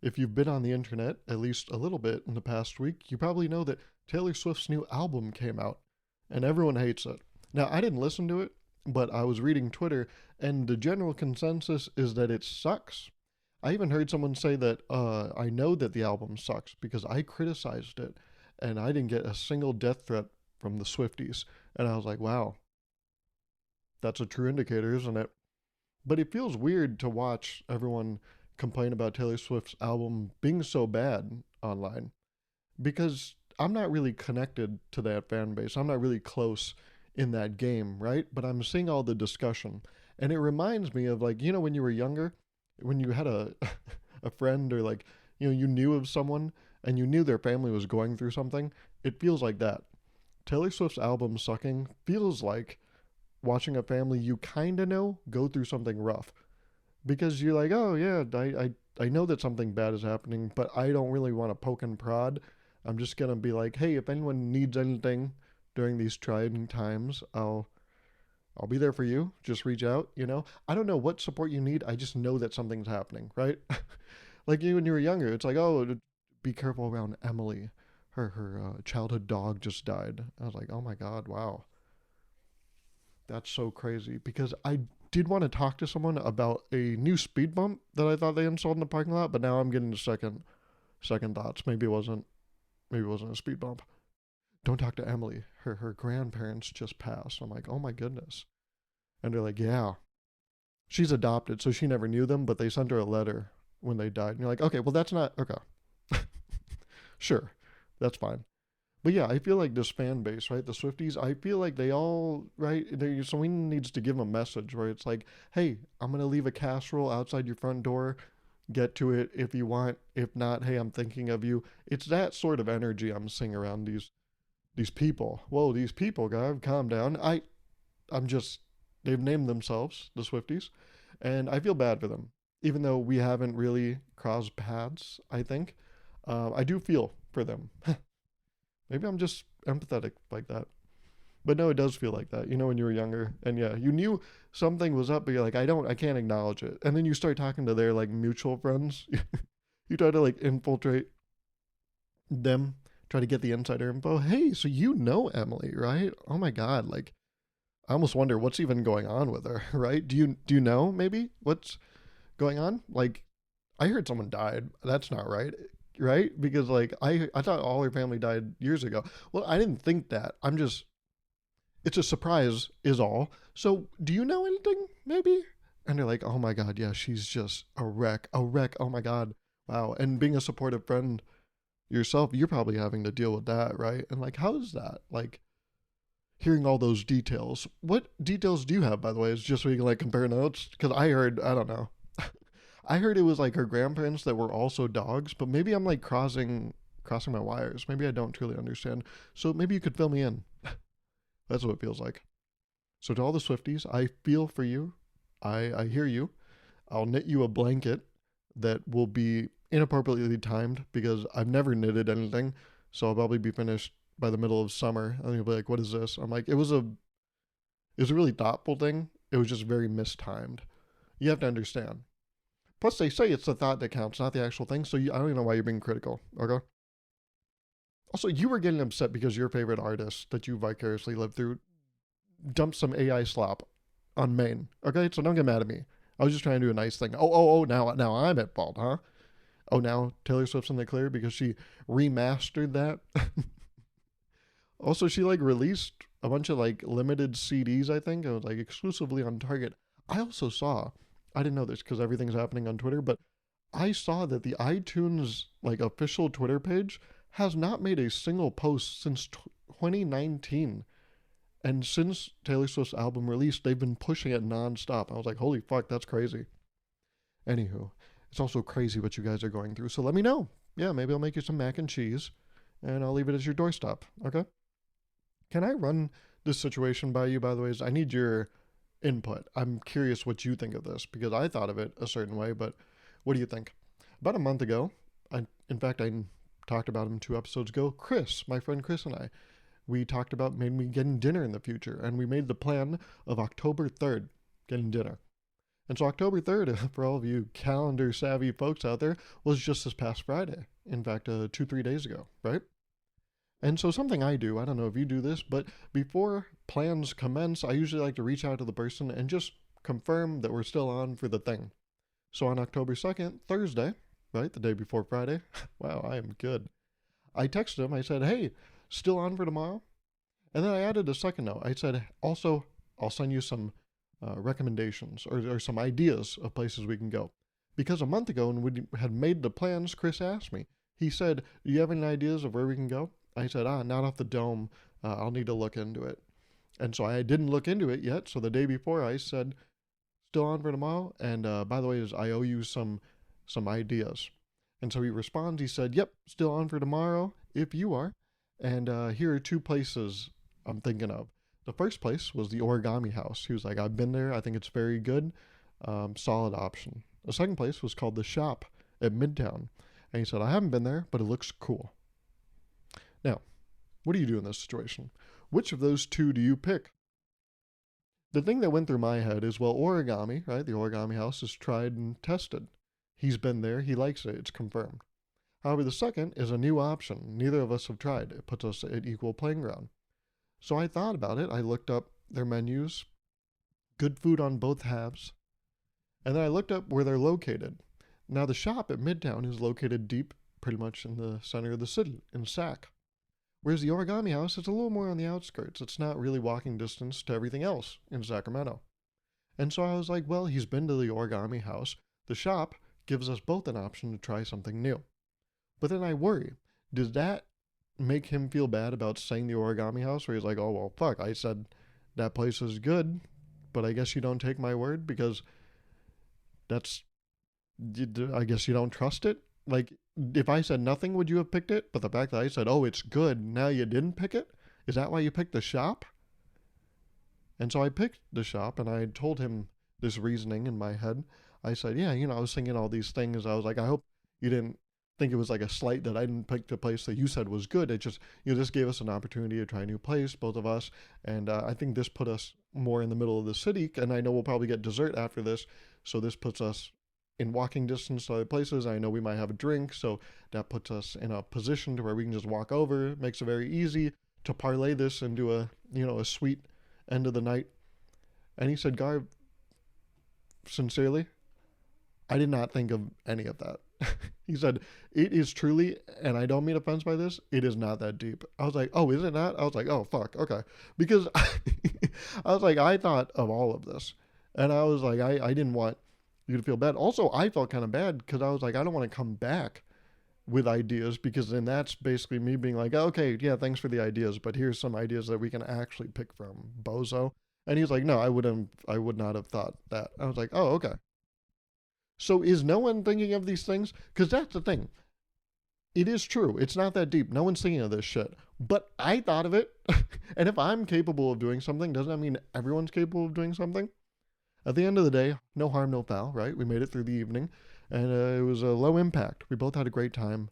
If you've been on the internet at least a little bit in the past week, you probably know that Taylor Swift's new album came out and everyone hates it. Now, I didn't listen to it, but I was reading Twitter and the general consensus is that it sucks. I even heard someone say that I know that the album sucks because I criticized it and I didn't get a single death threat from the Swifties. And I was like, wow, that's a true indicator, isn't it? But it feels weird to watch everyone complain about Taylor Swift's album being so bad online because I'm not really connected to that fan base. I'm not really close in that game, right? But I'm seeing all the discussion. And it reminds me of like, when you were younger, when you had a a friend or like, you knew of someone and you knew their family was going through something, it feels like that. Taylor Swift's album sucking feels like watching a family you kind of know go through something rough because you're like, oh yeah, I know that something bad is happening, but I don't really want to poke and prod. I'm just gonna be like, hey, if anyone needs anything during these trying times, I'll be there for you. Just reach out. I don't know what support you need. I just know that something's happening, right? Like you when you were younger, it's like, oh, be careful around Emily. Her childhood dog just died. I was like, oh my god, wow, that's so crazy. Because I did want to talk to someone about a new speed bump that I thought they installed in the parking lot, but now I'm getting second thoughts. Maybe it wasn't a speed bump. Don't talk to Emily. Her grandparents just passed. I'm like, oh my goodness. And they're like, yeah, she's adopted, so she never knew them, but they sent her a letter when they died. And you're like, okay, well that's not okay. Sure, that's fine. But yeah, I feel like this fan base, right? The Swifties, I feel like they all, right? Someone needs to give them a message where it's like, hey, I'm going to leave a casserole outside your front door. Get to it if you want. If not, hey, I'm thinking of you. It's that sort of energy I'm seeing around these people. Whoa, these people, guys, calm down. I'm just, they've named themselves the Swifties, and I feel bad for them. Even though we haven't really crossed paths, I think. I do feel for them. Maybe I'm just empathetic like that. But no, it does feel like that. When you were younger, and yeah, you knew something was up, but you're like, I can't acknowledge it. And then you start talking to their like mutual friends. You try to like infiltrate them, try to get the insider info. Hey, so you know Emily, right? Oh my god, like I almost wonder what's even going on with her, right? Do you know maybe what's going on? Like I heard someone died. That's not right. Right? Because like I thought all her family died years ago. Well, I didn't think that. I'm just it's a surprise is all. So, do you know anything maybe? And they're like, "Oh my god, yeah, she's just a wreck. A wreck. Oh my god. Wow." And being a supportive friend yourself, you're probably having to deal with that, right? And like how is that? Like hearing all those details. What details do you have, by the way? Is just so you can like compare notes? Because I heard, I don't know. I heard it was like her grandparents that were also dogs, but maybe I'm like crossing my wires. Maybe I don't truly understand. So maybe you could fill me in. That's what it feels like. So to all the Swifties, I feel for you. I hear you. I'll knit you a blanket that will be inappropriately timed because I've never knitted anything. So I'll probably be finished by the middle of summer. And you'll be like, what is this? I'm like, it was a really thoughtful thing. It was just very mistimed. You have to understand. Plus, they say it's the thought that counts, not the actual thing. So I don't even know why you're being critical. Okay. Also, you were getting upset because your favorite artist that you vicariously lived through dumped some AI slop on Maine. Okay, so don't get mad at me. I was just trying to do a nice thing. Oh. Now I'm at fault, huh? Oh, now Taylor Swift's in the clear because she remastered that. Also, she like released a bunch of like limited CDs. I think it was like exclusively on Target. I also saw. I didn't know this because everything's happening on Twitter, but I saw that the iTunes like official Twitter page has not made a single post since 2019. And since Taylor Swift's album release, they've been pushing it nonstop. I was like, holy fuck, that's crazy. Anywho, it's also crazy what you guys are going through. So let me know. Yeah, maybe I'll make you some mac and cheese and I'll leave it as your doorstop. Okay? Can I run this situation by you, by the way? I need your input. I'm curious what you think of this because I thought of it a certain way, but what do you think? About a month ago, in fact, I talked about him 2 episodes ago. Chris, my friend Chris and I, we talked about maybe getting dinner in the future, and we made the plan of October 3rd getting dinner. And so October 3rd, for all of you calendar savvy folks out there, was just this past Friday. In fact, 2, 3 days ago, right? And so something I do, I don't know if you do this, but before plans commence, I usually like to reach out to the person and just confirm that we're still on for the thing. So on October 2nd, Thursday, right, the day before Friday, wow, I am good. I texted him, I said, hey, still on for tomorrow? And then I added a second note. I said, also, I'll send you some recommendations or some ideas of places we can go. Because a month ago, when we had made the plans, Chris asked me, he said, do you have any ideas of where we can go? I said, not off the dome. I'll need to look into it. And so I didn't look into it yet. So the day before, I said, still on for tomorrow. And by the way, I owe you some ideas. And so he responds. He said, yep, still on for tomorrow if you are. And here are 2 places I'm thinking of. The first place was the Origami House. He was like, I've been there. I think it's very good. Solid option. The second place was called The Shop at Midtown. And he said, I haven't been there, but it looks cool. Now, what do you do in this situation? Which of those 2 do you pick? The thing that went through my head is, well, Origami, right? The Origami House is tried and tested. He's been there. He likes it. It's confirmed. However, the second is a new option. Neither of us have tried. It puts us at equal playing ground. So I thought about it. I looked up their menus, good food on both halves, and then I looked up where they're located. Now, the Shop at Midtown is located deep, pretty much in the center of the city, in Sac. Whereas the Origami House is a little more on the outskirts. It's not really walking distance to everything else in Sacramento. And so I was like, well, he's been to the Origami House. The Shop gives us both an option to try something new. But then I worry, does that make him feel bad about saying the Origami House, where he's like, oh, well, fuck, I said that place is good, but I guess you don't take my word because I guess you don't trust it? Like, if I said nothing, would you have picked it? But the fact that I said, oh, it's good, now you didn't pick it? Is that why you picked the Shop? And so I picked the Shop, and I told him this reasoning in my head. I said, yeah, I was thinking all these things. I was like, I hope you didn't think it was like a slight that I didn't pick the place that you said was good. It just, this gave us an opportunity to try a new place, both of us. And I think this put us more in the middle of the city. And I know we'll probably get dessert after this. So this puts us in walking distance to other places. I know we might have a drink. So that puts us in a position to where we can just walk over. It makes it very easy to parlay this into a sweet end of the night. And he said, Garv, sincerely, I did not think of any of that. He said, it is truly, and I don't mean offense by this, it is not that deep. I was like, oh, is it not? I was like, oh, fuck, okay. Because I was like, I thought of all of this. And I was like, I didn't want you to feel bad. Also, I felt kind of bad because I was like, I don't want to come back with ideas, because then that's basically me being like, okay, yeah, thanks for the ideas, but here's some ideas that we can actually pick from, bozo. And he's like, no, I would not have thought that. I was like, oh, okay. So is no one thinking of these things? Because that's the thing. It is true. It's not that deep. No one's thinking of this shit. But I thought of it. And if I'm capable of doing something, doesn't that mean everyone's capable of doing something? At the end of the day, no harm, no foul, right? We made it through the evening. And it was a low impact. We both had a great time.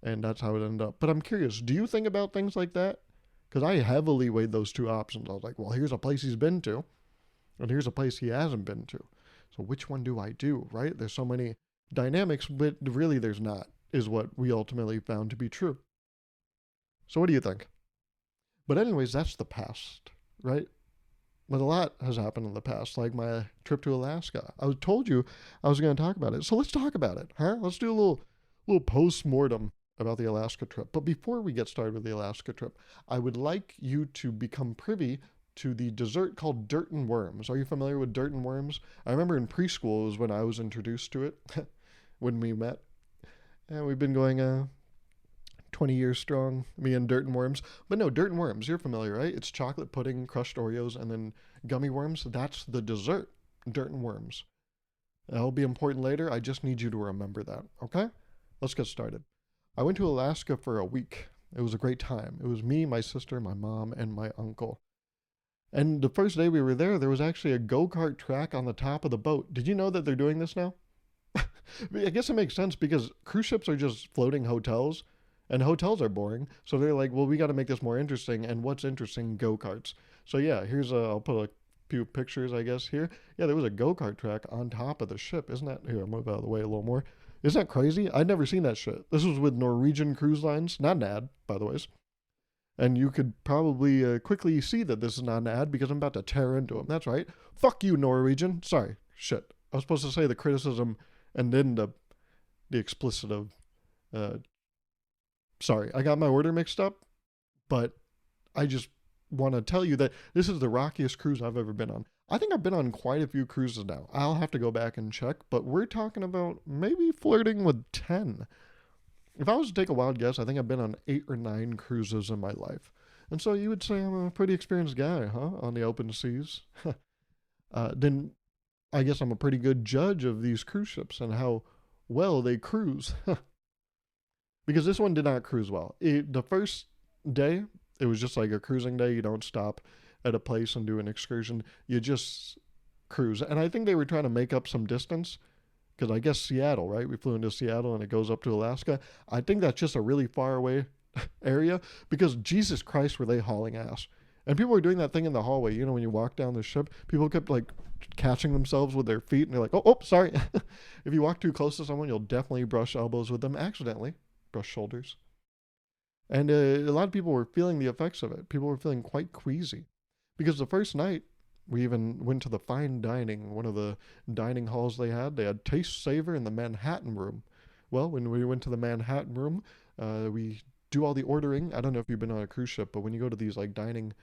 And that's how it ended up. But I'm curious, do you think about things like that? Because I heavily weighed those 2 options. I was like, well, here's a place he's been to. And here's a place he hasn't been to. So which one do I do, right? There's so many dynamics, but really there's not, is what we ultimately found to be true. So what do you think? But anyways, that's the past, right? But a lot has happened in the past, like my trip to Alaska. I told you I was going to talk about it. So let's talk about it, huh? Let's do a little post-mortem about the Alaska trip. But before we get started with the Alaska trip, I would like you to become privy to the dessert called dirt and worms. Are you familiar with dirt and worms? I remember in preschool was when I was introduced to it, when we met. And we've been going 20 years strong, me and dirt and worms. But no, dirt and worms, you're familiar, right? It's chocolate pudding, crushed Oreos, and then gummy worms. That's the dessert, dirt and worms. That'll be important later. I just need you to remember that, okay? Let's get started. I went to Alaska for a week. It was a great time. It was me, my sister, my mom, and my uncle. And the first day we were there was actually a go-kart track on the top of the boat. Did you know that they're doing this now? I guess it makes sense because cruise ships are just floating hotels, and hotels are boring. So they're like, well, we got to make this more interesting. And what's interesting? Go-karts. So yeah, I'll put a few pictures, I guess, here. Yeah, there was a go-kart track on top of the ship. Isn't that... Here, I'll move out of the way a little more. Isn't that crazy? I'd never seen that shit. This was with Norwegian Cruise Lines. Not an ad, by the way. And you could probably quickly see that this is not an ad because I'm about to tear into them. That's right. Fuck you, Norwegian. Sorry. Shit. I was supposed to say the criticism and then the explicit of... sorry, I got my order mixed up, but I just want to tell you that this is the rockiest cruise I've ever been on. I think I've been on quite a few cruises now. I'll have to go back and check, but we're talking about maybe flirting with 10. If I was to take a wild guess, I think I've been on 8 or 9 cruises in my life. And so you would say I'm a pretty experienced guy, huh? On the open seas. Then I guess I'm a pretty good judge of these cruise ships and how well they cruise. Because this one did not cruise well. The first day, it was just like a cruising day. You don't stop at a place and do an excursion. You just cruise. And I think they were trying to make up some distance because I guess Seattle, right? We flew into Seattle and it goes up to Alaska. I think that's just a really far away area because Jesus Christ, were they hauling ass. And people were doing that thing in the hallway. You know, when you walk down the ship, people kept like catching themselves with their feet and they're like, oh, sorry. If you walk too close to someone, you'll definitely brush elbows with them accidentally, brush shoulders. And a lot of people were feeling the effects of it. People were feeling quite queasy. Because the first night, we even went to the fine dining, one of the dining halls they had. They had Taste Savor in the Manhattan room. Well, when we went to the Manhattan room, we do all the ordering. I don't know if you've been on a cruise ship, but when you go to these like dining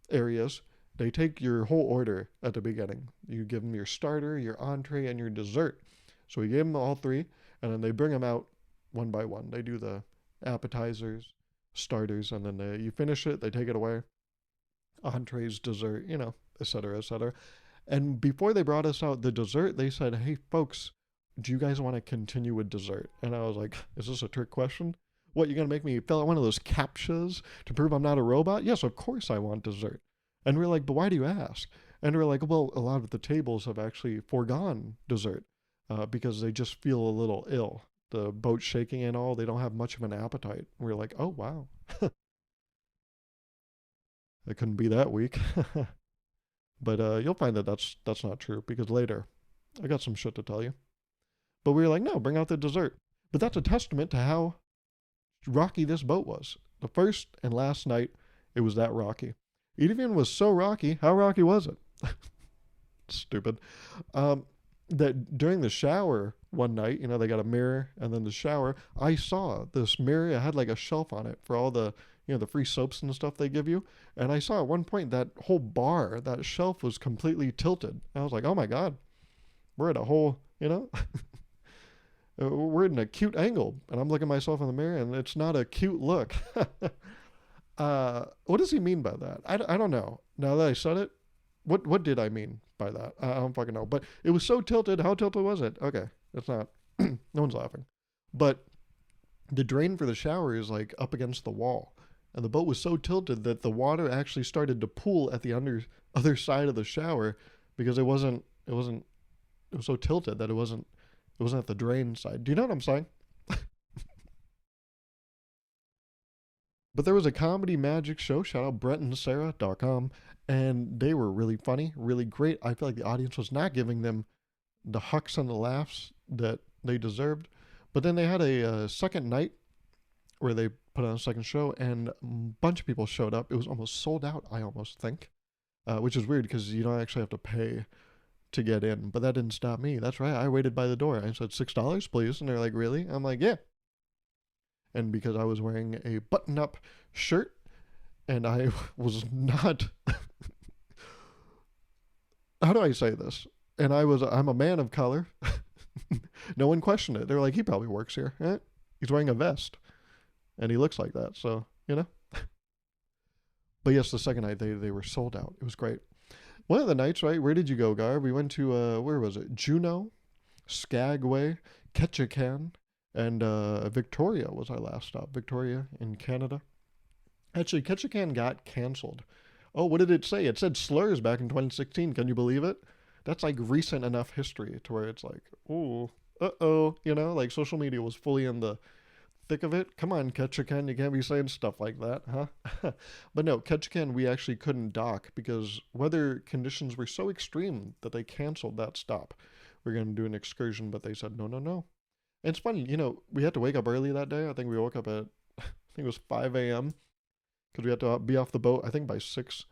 areas, they take your whole order at the beginning. You give them your starter, your entree, and your dessert. So we gave them all 3, and then they bring them out one by one. They do the appetizers, starters, and then you finish it, they take it away. Entrees, dessert, you know, etc., etc. And before they brought us out the dessert, they said, hey, folks, do you guys want to continue with dessert? And I was like, is this a trick question? What, you're going to make me fill out one of those CAPTCHAs to prove I'm not a robot? Yes, of course I want dessert. And we're like, but why do you ask? And we're like, well, a lot of the tables have actually foregone dessert because they just feel a little ill. The boat shaking and all, they don't have much of an appetite. And we're like, oh, wow. It couldn't be that weak. But you'll find that that's not true because later I got some shit to tell you. But we were like, no, bring out the dessert. But that's a testament to how rocky this boat was. The first and last night, it was that rocky. It even was so rocky. How rocky was it? Stupid. That during the shower one night, you know, they got a mirror and then the shower. I saw this mirror. It had like a shelf on it for all the, you know, the free soaps and stuff they give you. And I saw at one point that whole bar, that shelf was completely tilted. I was like, oh my God, we're at a whole, you know, we're at an acute angle. And I'm looking at myself in the mirror and it's not a cute look. What does he mean by that? I don't know. Now that I said it, what did I mean by that? I don't fucking know. But it was so tilted. How tilted was it? Okay, it's not. No one's laughing. But the drain for the shower is like up against the wall. And the boat was so tilted that the water actually started to pool at the other side of the shower because it was so tilted that it wasn't at the drain side. Do you know what I'm saying? But there was a comedy magic show, shout out BrettandSarah.com, and they were really funny, really great. I feel like the audience was not giving them the hucks and the laughs that they deserved. But then they had a second night where they put on a second show, and a bunch of people showed up. It was almost sold out, I almost think, which is weird because you don't actually have to pay to get in. But that didn't stop me. That's right. I waited by the door. I said, $6, please. And they're like, really? I'm like, yeah. And because I was wearing a button-up shirt, and I was not... How do I say this? And I'm a man of color. No one questioned it. They're like, he probably works here. Eh? He's wearing a vest. And he looks like that, so, you know. But yes, the second night, they were sold out. It was great. One of the nights, right, where did you go, Gar? We went to, where was it? Juneau, Skagway, Ketchikan, and Victoria was our last stop. Victoria in Canada. Actually, Ketchikan got canceled. Oh, what did it say? It said slurs back in 2016. Can you believe it? That's like recent enough history to where it's like, ooh, uh-oh. You know, like social media was fully in the thick of it. Come on, Ketchikan, you can't be saying stuff like that, huh? But no, Ketchikan, we actually couldn't dock because weather conditions were so extreme that they canceled that stop. We're going to do an excursion, but they said, no, no, no. And it's funny, we had to wake up early that day. I think we woke up at, I think it was 5 a.m. because we had to be off the boat, I think by 6.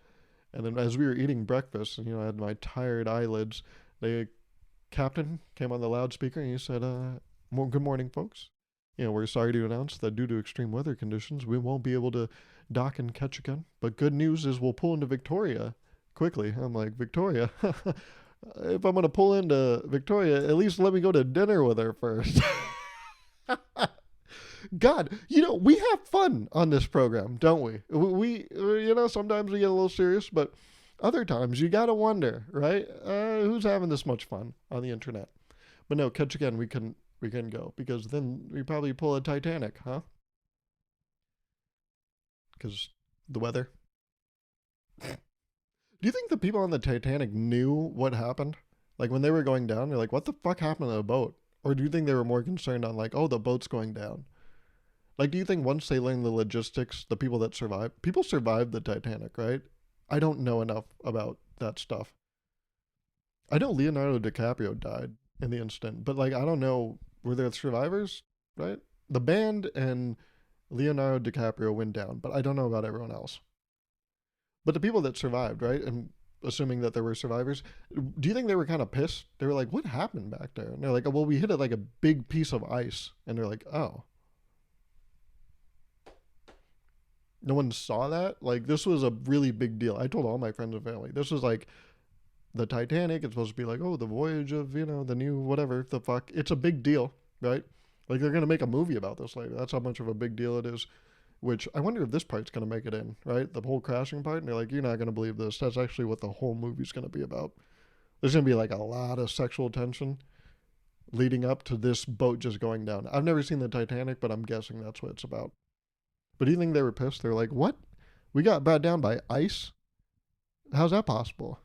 And then as we were eating breakfast, and, I had my tired eyelids, the captain came on the loudspeaker and he said, good morning, folks. We're sorry to announce that due to extreme weather conditions, we won't be able to dock in Ketchikan. But good news is we'll pull into Victoria quickly. I'm like, Victoria? If I'm going to pull into Victoria, at least let me go to dinner with her first. God, we have fun on this program, don't we? Sometimes we get a little serious, but other times you got to wonder, right? Who's having this much fun on the internet? But no, Ketchikan, we can go because then we probably pull a Titanic, huh? Because the weather. Do you think the people on the Titanic knew what happened? Like when they were going down, they're like, what the fuck happened to the boat? Or do you think they were more concerned on like, oh, the boat's going down? Like, do you think once they learned the logistics, the people that survived, people survived the Titanic, right? I don't know enough about that stuff. I know Leonardo DiCaprio died in the incident, but like, I don't know, were there survivors, right? The band and Leonardo DiCaprio went down, but I don't know about everyone else. But the people that survived, right? And assuming that there were survivors, do you think they were kind of pissed? They were like, what happened back there? And they're like, oh, well, we hit it like a big piece of ice. And they're like, oh. No one saw that? Like, this was a really big deal. I told all my friends and family. This was like the Titanic. It's supposed to be like, oh, the voyage of, the new whatever the fuck. It's a big deal, right? Like, they're going to make a movie about this later. That's how much of a big deal it is. Which I wonder if this part's going to make it in, right? The whole crashing part. And they're like, you're not going to believe this. That's actually what the whole movie's going to be about. There's going to be like a lot of sexual tension leading up to this boat just going down. I've never seen the Titanic, but I'm guessing that's what it's about. But do you think they were pissed? They're like, what? We got brought down by ice? How's that possible?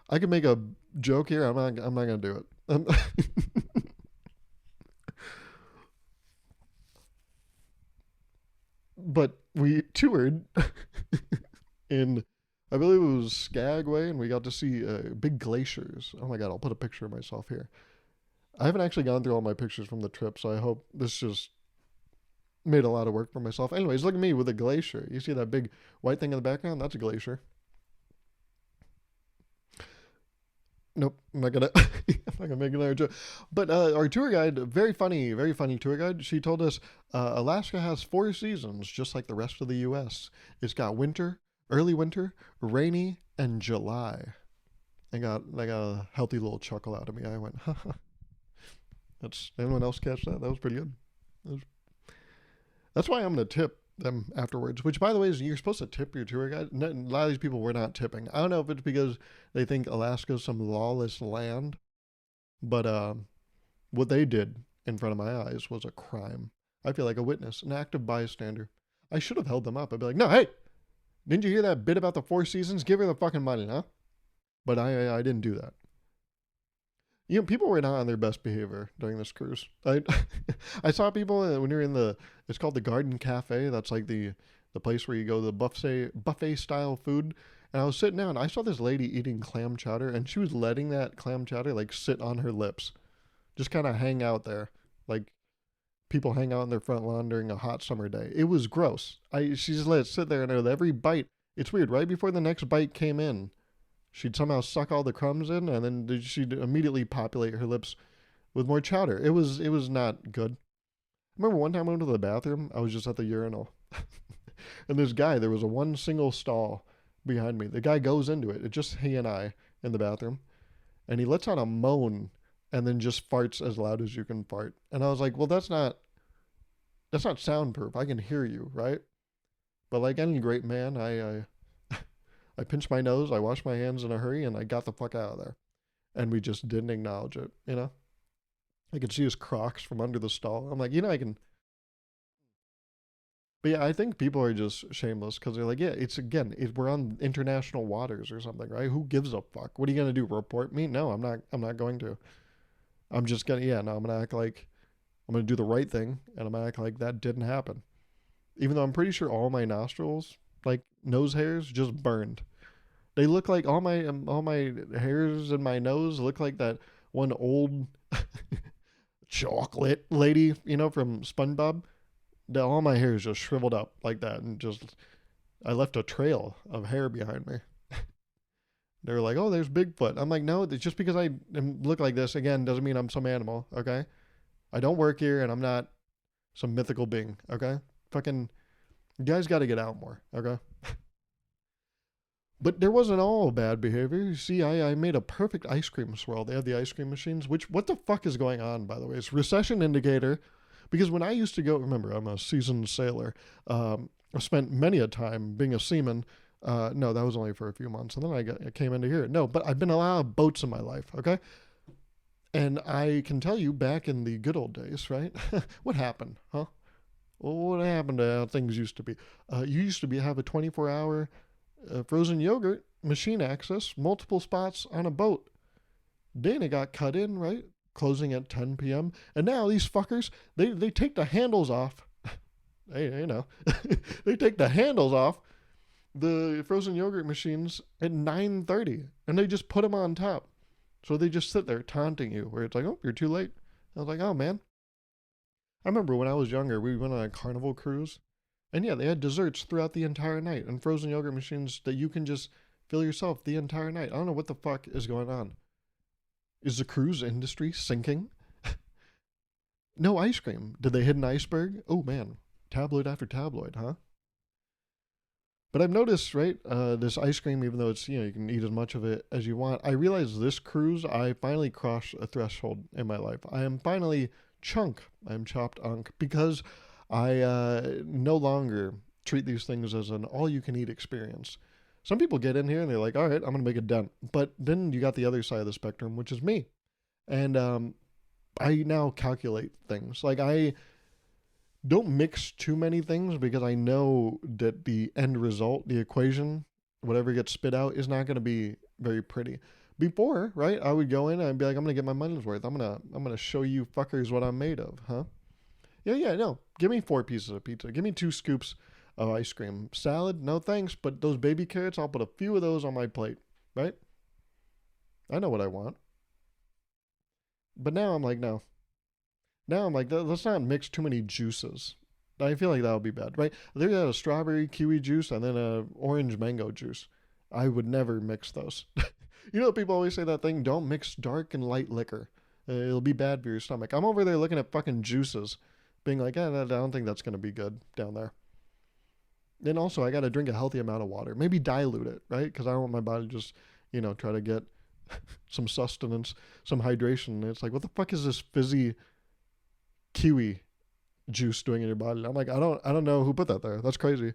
I could make a joke here. I'm not going to do it. But we toured in, I believe it was Skagway, and we got to see big glaciers. Oh my God, I'll put a picture of myself here. I haven't actually gone through all my pictures from the trip, so I hope this just made a lot of work for myself. Anyways, look at me with a glacier. You see that big white thing in the background? That's a glacier. Nope, I'm not gonna. I'm not gonna make another joke. But our tour guide, very funny tour guide. She told us Alaska has 4 seasons, just like the rest of the U.S. It's got winter, early winter, rainy, and July. I got a healthy little chuckle out of me. I went, haha. That's anyone else catch that? That was pretty good. That's why I'm gonna tip them afterwards. Which, by the way, is you're supposed to tip your tour guide. A lot of these people were not tipping. I don't know if it's because they think Alaska's some lawless land, but what they did in front of my eyes was a crime. I feel like a witness, an active bystander. I should have held them up. I'd be like, no, hey, didn't you hear that bit about the 4 seasons? Give her the fucking money, huh? But I didn't do that. People were not on their best behavior during this cruise. I saw people when you're in it's called the Garden Cafe. That's like the place where you go to the buffet style food. And I was sitting down. I saw this lady eating clam chowder, and she was letting that clam chowder like sit on her lips, just kind of hang out there, like people hang out on their front lawn during a hot summer day. It was gross. She just let it sit there, and with every bite, it's weird. Right before the next bite came in, she'd somehow suck all the crumbs in, and then she'd immediately populate her lips with more chowder. It was not good. I remember one time I went to the bathroom. I was just at the urinal. And this guy, there was one single stall behind me. The guy goes into it. It's just he and I in the bathroom. And he lets out a moan and then just farts as loud as you can fart. And I was like, well, that's not soundproof. I can hear you, right? But like any great man, I pinched my nose, I washed my hands in a hurry, and I got the fuck out of there. And we just didn't acknowledge it, I could see his Crocs from under the stall. I'm like, I can. But yeah, I think people are just shameless because they're like, yeah, we're on international waters or something, right? Who gives a fuck? What are you going to do? Report me? No, I'm not going to. I'm just going to, I'm going to act like I'm going to do the right thing, and I'm going to act like that didn't happen. Even though I'm pretty sure all my nostrils, like nose hairs, just burned. They look like all my hairs in my nose look like that one old chocolate lady, from SpongeBob. All my hair is just shriveled up like that, and just I left a trail of hair behind me. They were like, "Oh, there's Bigfoot." I'm like, "No, just because I look like this again doesn't mean I'm some animal." Okay, I don't work here, and I'm not some mythical being. Okay, fucking, you guys got to get out more. Okay. But there wasn't all bad behavior. You see, I made a perfect ice cream swirl. They have the ice cream machines, which, what the fuck is going on, by the way? It's recession indicator. Because when I used to go, remember, I'm a seasoned sailor. I spent many a time being a seaman. No, that was only for a few months. And then I came into here. No, but I've been a lot of boats in my life, okay? And I can tell you, back in the good old days, right? What happened, huh? Well, what happened to how things used to be? You used to have a 24-hour frozen yogurt, machine access, multiple spots on a boat. Then it got cut in, right? Closing at 10 p.m. And now these fuckers, they take the handles off. Hey, they take the handles off the frozen yogurt machines at 9:30, and they just put them on top. So they just sit there taunting you, where it's like, "Oh, you're too late." I was like, "Oh man." I remember when I was younger, we went on a carnival cruise, and yeah, they had desserts throughout the entire night and frozen yogurt machines that you can just fill yourself the entire night. I don't know what the fuck is going on. Is the cruise industry sinking? No ice cream. Did they hit an iceberg? Oh man, tabloid after tabloid, huh? But I've noticed, right, this ice cream, even though it's, you can eat as much of it as you want, I realized this cruise, I finally crossed a threshold in my life. I am finally chunk. I am chopped unk because I no longer treat these things as an all-you-can-eat experience. Some people get in here and they're like, all right, I'm going to make a dent. But then you got the other side of the spectrum, which is me. And I now calculate things. Like, I don't mix too many things because I know that the end result, the equation, whatever gets spit out, is not going to be very pretty. Before, right, I would go in and I'd be like, I'm going to get my money's worth. I'm going to show you fuckers what I'm made of, huh? Yeah, no. Give me 4 pieces of pizza. Give me 2 scoops of ice cream. Salad, no thanks, but those baby carrots, I'll put a few of those on my plate, right? I know what I want. But now I'm like, no. Now I'm like, let's not mix too many juices. I feel like that would be bad, right? There's a strawberry kiwi juice and then a orange mango juice. I would never mix those. People always say that thing, don't mix dark and light liquor. It'll be bad for your stomach. I'm over there looking at fucking juices, being like, I don't think that's going to be good down there. Then also, I got to drink a healthy amount of water. Maybe dilute it, right? Because I don't want my body to just, try to get some sustenance, some hydration. And it's like, what the fuck is this fizzy kiwi juice doing in your body? I'm like, I don't know who put that there. That's crazy.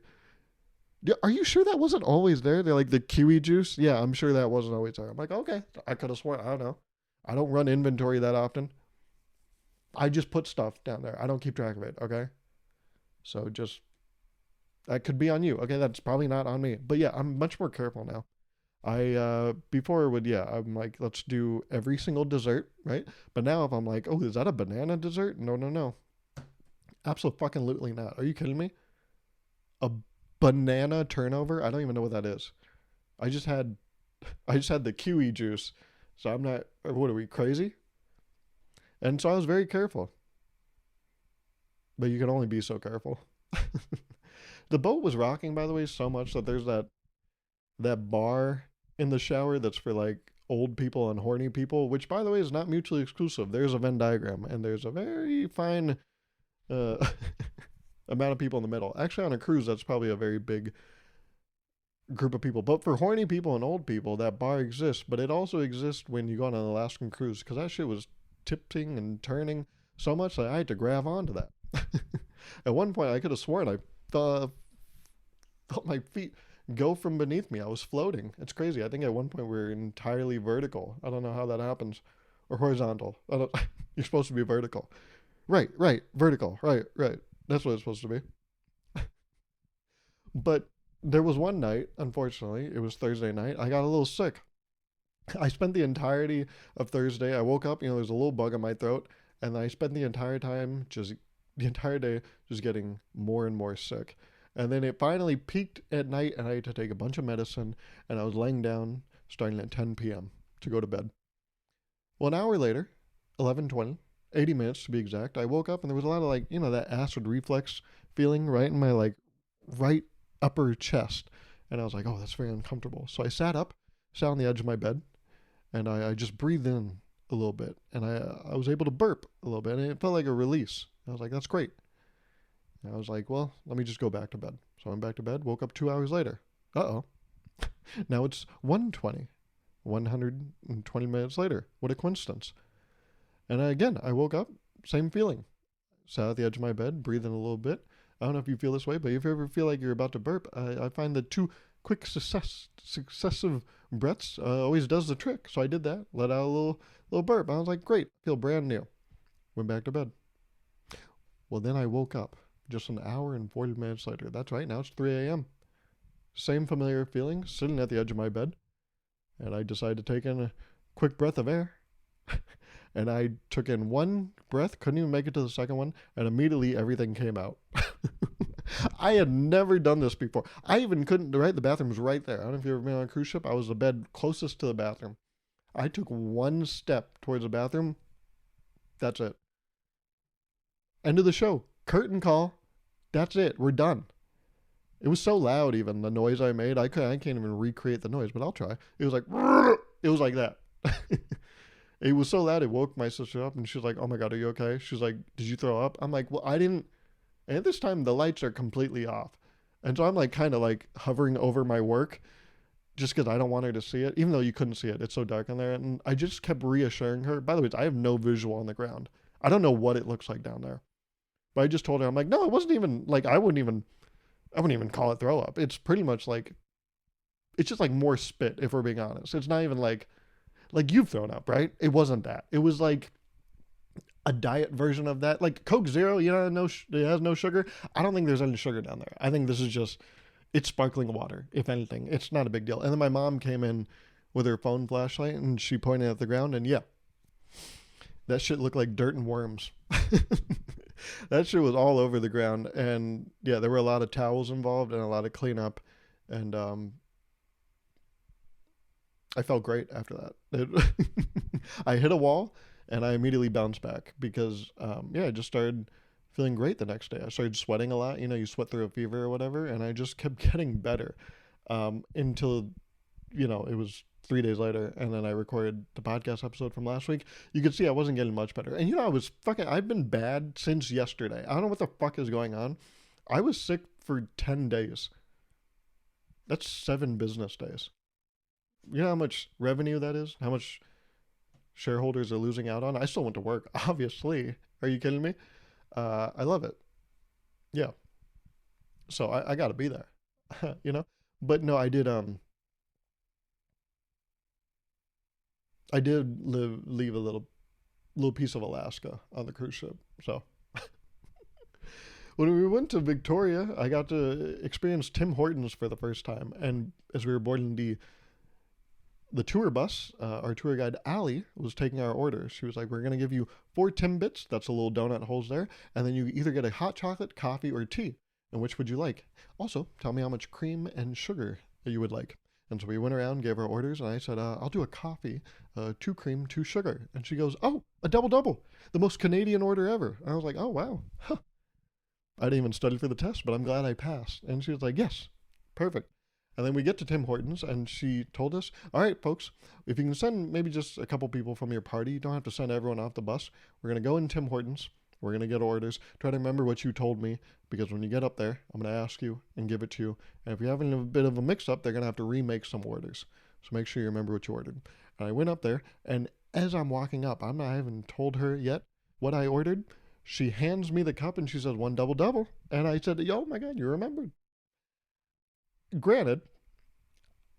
Yeah, are you sure that wasn't always there? They're like the kiwi juice. Yeah, I'm sure that wasn't always there. I'm like, okay, I could have sworn. I don't know. I don't run inventory that often. I just put stuff down there. I don't keep track of it. Okay, so just that could be on you. Okay, that's probably not on me. But yeah, I'm much more careful now. I before would, yeah, I'm like, let's do every single dessert, right? But now if I'm like, oh, is that a banana dessert? No. Absolutely not. Are you kidding me? A banana turnover? I don't even know what that is. I just had the kiwi juice. So I'm not, what are we, crazy? And so I was very careful. But you can only be so careful. The boat was rocking, by the way, so much that there's that bar in the shower that's for like old people and horny people, which by the way is not mutually exclusive. There's a Venn diagram and there's a very fine uh, amount of people in the middle. Actually, on a cruise, that's probably a very big group of people. But for horny people and old people, that bar exists. But it also exists when you go on an Alaskan cruise because that shit was tipping and turning so much that I had to grab onto that. At one point, I could have sworn I felt my feet go from beneath me. I was floating. It's crazy. I think at one point we were entirely vertical. I don't know how that happens. Or horizontal. You're supposed to be vertical. Right. Vertical. Right. That's what it's supposed to be. But there was one night, unfortunately, it was Thursday night, I got a little sick. I spent the entirety of Thursday, I woke up, there's a little bug in my throat, And I spent the entire day just getting more and more sick. And then it finally peaked at night, and I had to take a bunch of medicine, and I was laying down starting at 10 p.m. to go to bed. Well, an hour later, 11:20, 80 minutes to be exact, I woke up and there was a lot of like, that acid reflux feeling right in my like right upper chest. And I was like, oh, that's very uncomfortable. So I sat up, sat on the edge of my bed, and I just breathed in a little bit. And I was able to burp a little bit, and it felt like a release. I was like, that's great. And I was like, well, let me just go back to bed. So I went back to bed, woke up 2 hours later. Uh-oh. Now it's 1:20. 120 minutes later. What a coincidence. And I woke up, same feeling. Sat at the edge of my bed, breathing a little bit. I don't know if you feel this way, but if you ever feel like you're about to burp, I find that two quick successive breaths always does the trick. So I did that, let out a little burp. I was like, great, feel brand new. Went back to bed. Well, then I woke up just an hour and 40 minutes later. That's right, now it's 3 a.m. Same familiar feeling, sitting at the edge of my bed. And I decided to take in a quick breath of air. And I took in one breath, couldn't even make it to the second one, and immediately everything came out. I had never done this before. I even couldn't, right? The bathroom was right there. I don't know if you've ever been on a cruise ship. I was the bed closest to the bathroom. I took one step towards the bathroom. That's it. End of the show. Curtain call. That's it. We're done. It was so loud, even the noise I made. I can't even recreate the noise, but I'll try. It was like, it was like that. It was so loud, it woke my sister up, and she was like, oh my God, are you okay? She was like, did you throw up? I'm like, well, I didn't. And at this time, the lights are completely off. And so I'm like kind of like hovering over my work just because I don't want her to see it, even though you couldn't see it. It's so dark in there. And I just kept reassuring her. By the way, I have no visual on the ground. I don't know what it looks like down there. But I just told her, I'm like, no, it wasn't even like, I wouldn't even call it throw up. It's pretty much like, it's just like more spit, if we're being honest. It's not even like you've thrown up, right? It wasn't that. It was like a diet version of that. Like Coke Zero, it has no sugar. I don't think there's any sugar down there. I think this is just, it's sparkling water, if anything. It's not a big deal. And then my mom came in with her phone flashlight and she pointed at the ground, and yeah, that shit looked like dirt and worms. That shit was all over the ground. And yeah, there were a lot of towels involved and a lot of cleanup. And I felt great after that. I hit a wall and I immediately bounced back because, I just started feeling great the next day. I started sweating a lot. You sweat through a fever or whatever. And I just kept getting better until, it was 3 days later. And then I recorded the podcast episode from last week. You could see I wasn't getting much better. And, I've been bad since yesterday. I don't know what the fuck is going on. I was sick for 10 days. That's 7 business days. You know how much revenue that is? How much shareholders are losing out on? I still went to work, obviously. Are you kidding me? I love it. Yeah. So I got to be there, But no, I did leave a little piece of Alaska on the cruise ship. So when we went to Victoria, I got to experience Tim Hortons for the first time. And as we were boarding the tour bus, our tour guide, Allie, was taking our order. She was like, we're going to give you 4 Timbits. That's a little donut holes there. And then you either get a hot chocolate, coffee, or tea. And which would you like? Also, tell me how much cream and sugar that you would like. And so we went around, gave our orders, and I said, I'll do a coffee, 2 cream, 2 sugar. And she goes, oh, a double-double. The most Canadian order ever. And I was like, oh, wow. Huh. I didn't even study for the test, but I'm glad I passed. And she was like, yes, perfect. And then we get to Tim Hortons, and she told us, all right, folks, if you can send maybe just a couple people from your party, you don't have to send everyone off the bus. We're going to go in Tim Hortons. We're going to get orders. Try to remember what you told me, because when you get up there, I'm going to ask you and give it to you. And if you're having a bit of a mix-up, they're going to have to remake some orders. So make sure you remember what you ordered. And I went up there, and as I'm walking up, I haven't told her yet what I ordered. She hands me the cup, and she says, 1 double-double. And I said, oh, my God, you remembered. Granted,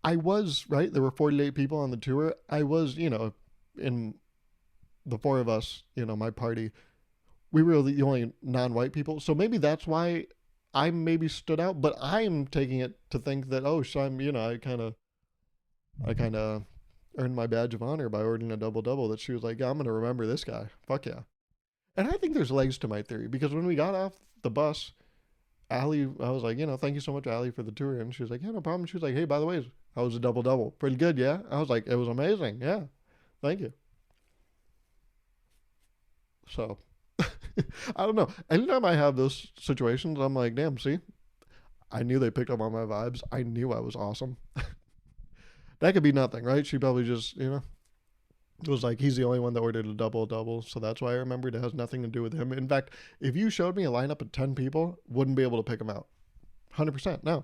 I was, right, there were 48 people on the tour. I was, in the 4 of us, my party, we were the only non-white people. So maybe that's why I maybe stood out, but I'm taking it to think that, oh, so I'm, I kind of earned my badge of honor by ordering a double-double, that she was like, yeah, I'm going to remember this guy. Fuck yeah. And I think there's legs to my theory because when we got off the bus, Allie, I was like, thank you so much, Allie, for the tour. And she was like, yeah, no problem. She was like, hey, by the way, how was the double double? Pretty good, yeah? I was like, it was amazing. Yeah, thank you. So, I don't know. Anytime I have those situations, I'm like, damn, see, I knew they picked up on my vibes. I knew I was awesome. That could be nothing, right? She probably just, it was like he's the only one that ordered a double double, so that's why I remembered. It has nothing to do with him. In fact, if you showed me a lineup of 10 people, wouldn't be able to pick them out. 100%, no.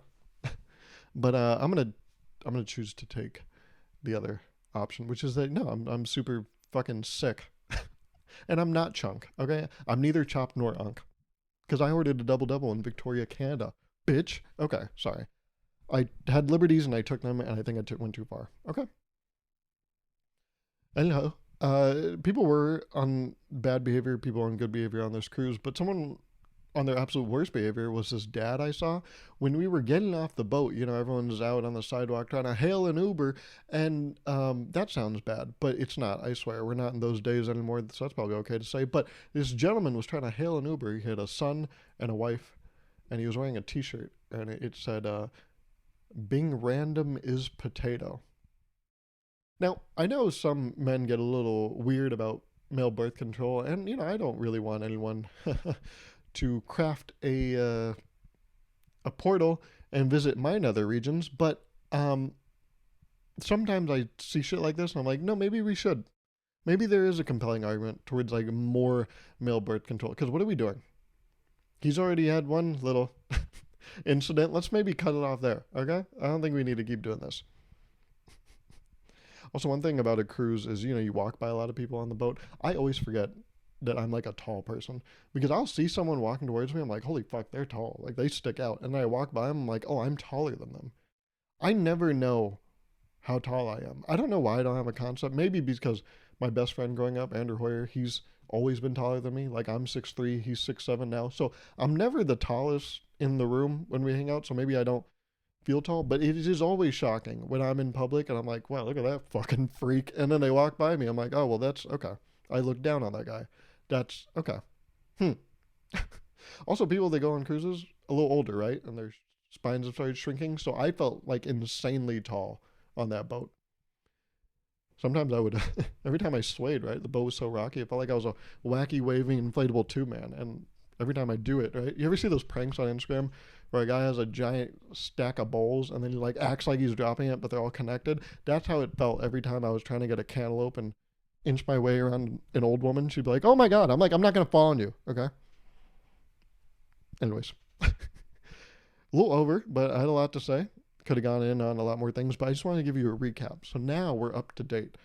But I'm gonna choose to take the other option, which is that no, I'm super fucking sick, and I'm not chunk. Okay, I'm neither chop nor unk, because I ordered a double double in Victoria, Canada. Bitch. Okay, sorry. I had liberties and I took them, and I think I went too far. Okay. Anyhow, people were on bad behavior, people on good behavior on this cruise, but someone on their absolute worst behavior was this dad I saw. When we were getting off the boat, everyone's out on the sidewalk trying to hail an Uber, and that sounds bad, but it's not, I swear. We're not in those days anymore, so that's probably okay to say. But this gentleman was trying to hail an Uber. He had a son and a wife, and he was wearing a t-shirt, and it said, being random is potato. Now, I know some men get a little weird about male birth control, and I don't really want anyone to craft a portal and visit my nether regions, but sometimes I see shit like this and I'm like, no, maybe we should. Maybe there is a compelling argument towards like more male birth control. Because what are we doing? He's already had one little incident. Let's maybe cut it off there, okay? I don't think we need to keep doing this. Also, one thing about a cruise is, you walk by a lot of people on the boat. I always forget that I'm like a tall person because I'll see someone walking towards me. I'm like, holy fuck, they're tall. Like they stick out. And then I walk by them. I'm like, oh, I'm taller than them. I never know how tall I am. I don't know why I don't have a concept. Maybe because my best friend growing up, Andrew Hoyer, he's always been taller than me. Like I'm 6'3", he's 6'7" now. So I'm never the tallest in the room when we hang out. So maybe I don't feel tall, but it is always shocking when I'm in public and I'm like, wow, look at that fucking freak. And then they walk by me. I'm like, oh, well, that's okay. I look down on that guy. That's okay. Also, people that go on cruises a little older, right? And their spines have started shrinking. So I felt like insanely tall on that boat. Sometimes I would, every time I swayed, right? The boat was so rocky. It felt like I was a wacky, waving, inflatable two man. And every time I do it, right? You ever see those pranks on Instagram where a guy has a giant stack of bowls and then he like acts like he's dropping it, but they're all connected? That's how it felt every time I was trying to get a cantaloupe and inch my way around an old woman. She'd be like, oh my God. I'm like, I'm not going to fall on you. Okay. Anyways, a little over, but I had a lot to say. Could have gone in on a lot more things, but I just wanted to give you a recap. So now we're up to date.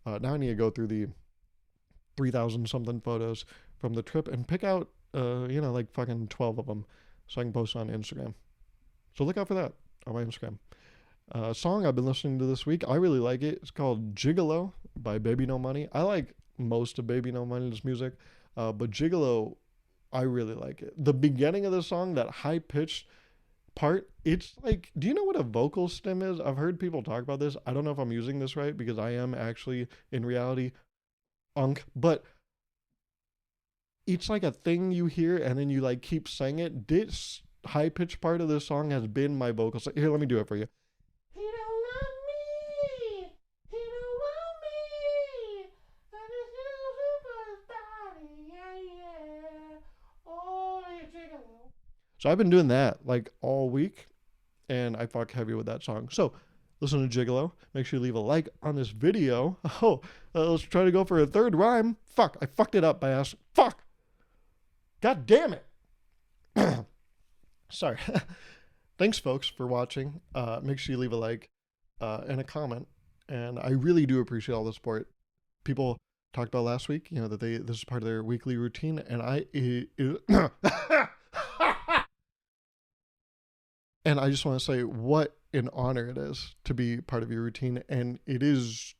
Now I need to go through the 3,000 something photos from the trip and pick out, like fucking 12 of them so I can post on Instagram. So look out for that on my Instagram. Song I've been listening to this week, I really like it. It's called Gigolo by Baby No Money. I like most of Baby No Money's music, but Gigolo, I really like it. The beginning of the song, that high pitched part, it's like, do you know what a vocal stem is? I've heard people talk about this. I don't know if I'm using this right because I am actually in reality but it's like a thing you hear and then you like keep saying it. This high pitched part of this song has been my vocal. Here, let me do it for you. He don't love me. He don't want me. And it's still superstar. Yeah, yeah. Oh, yeah. So I've been doing that like all week, and I fuck heavy with that song. So listen to Gigolo. Make sure you leave a like on this video. Oh, let's try to go for a third rhyme. Fuck, I fucked it up by asking. Fuck. God damn it. Sorry. Thanks, folks, for watching. Make sure you leave a like and a comment. And I really do appreciate all the support. People talked about last week, that this is part of their weekly routine, and and I just want to say what an honor it is to be part of your routine, and it does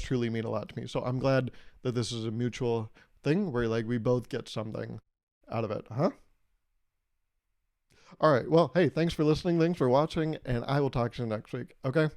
truly mean a lot to me. So I'm glad that this is a mutual thing where like we both get something out of it, huh? All right. Well, hey, thanks for listening. Thanks for watching, and I will talk to you next week. Okay.